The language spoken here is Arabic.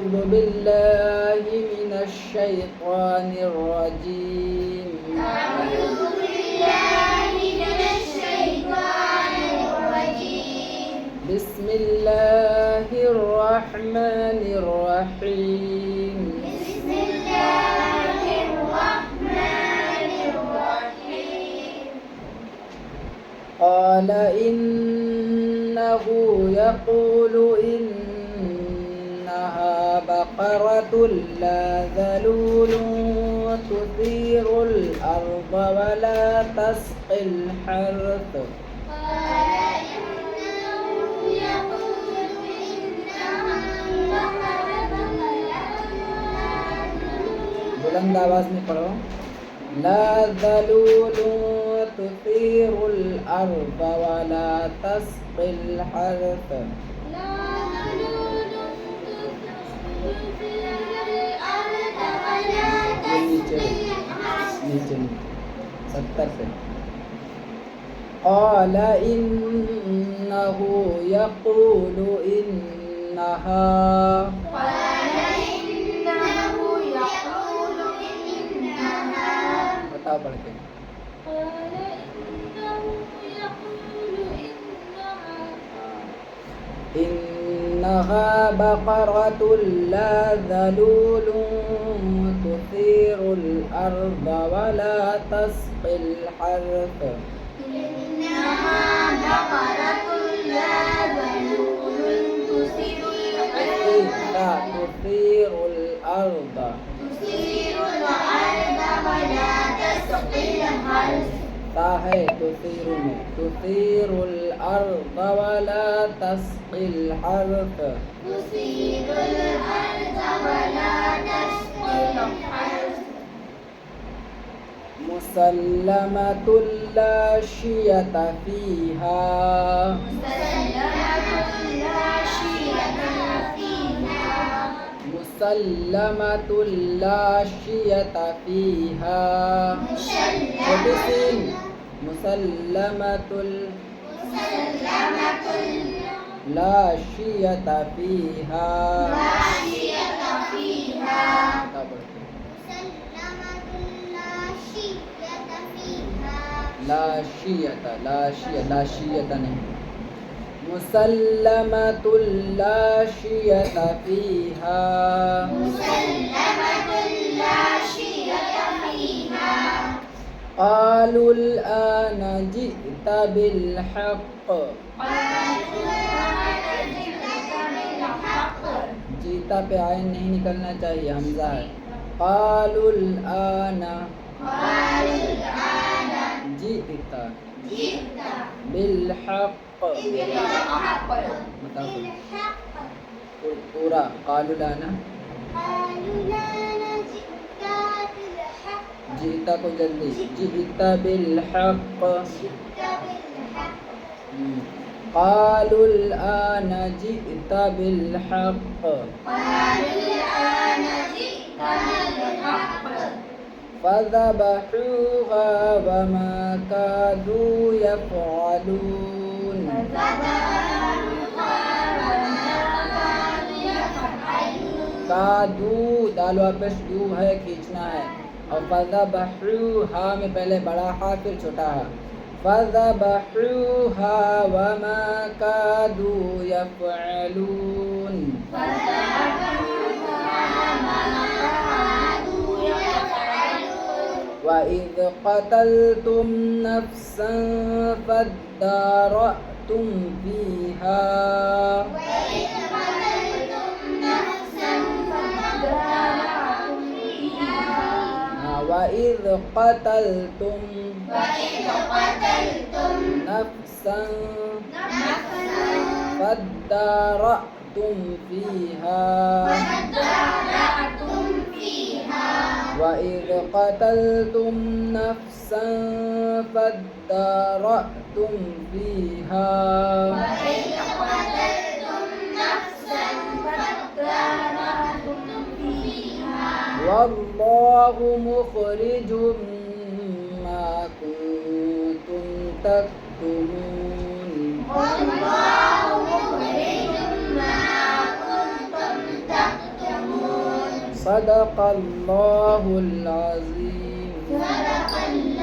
أعوذ بالله من الشيطان الرجيم. أعوذ بالله من الشيطان الرجيم. بسم الله الرحمن الرحيم. بسم الله الرحمن الرحيم. قال إنه يقول إنها بقرة لا ذلول تثير الأرض ولا تسقي الحرث. قال إنه يقول إنها بقرة बुलंद आवाज में पढ़ो. لا ذلول تثير الأرض ولا تسقي الحرث. لا ذلول تثير الأرض ولا تسقي الحرث. नीचे 70 से. قال إنه يقول إنها. قال إنه يقول إنها. बताओ पढ़ के. قال إنه يقول إنها بقرة لا ذلول تثير الأرض ولا تسقي الحرث. إنها بقرة لا ذلول تثير الأرض تثير الأرض تثير الأرض ولا تسقي الحرث. है تثير में تثير الأرض ولا تسقي الحرث. تثير الأرض ولا تسقي الحرث. مسلمة لا شية فيها. مسلمة لا شية فيها. مسلمة لا شية فيها. مسلمة لا شية فيها. لا شية فيها. لا شية لا شية नहीं. مسلمة لا شية فيها. مسلمة لا شية فيها. قالوا الآن جئت بالحق. जीता पे आयन नहीं निकलना चाहिए, हमजा है. قالوا الآن جئت بالحق. बताओ पूरा. قالوا الآن जीता को जल्दी. जीता بالحق. قالوا الآن جئت بالحق. فذبحوها وما كادوا يفعلون. कादू दाल वापस दू है, खींचना है. और फज़बहूहा में पहले बड़ा हा फिर छोटा हा. फज़बहूहा वमा कादू यफ़अलून. وإذ قتلتم نفسا فادارأتم فيها. وإذ قتلتم نفسا فادارأتم فيها. وإذ قتلتم نفسا فادارأتم فيها. والله مخرج ما كنتم تكتمون. والله مخرج ما كنتم تكتمون. صدق الله العظيم. صدق الله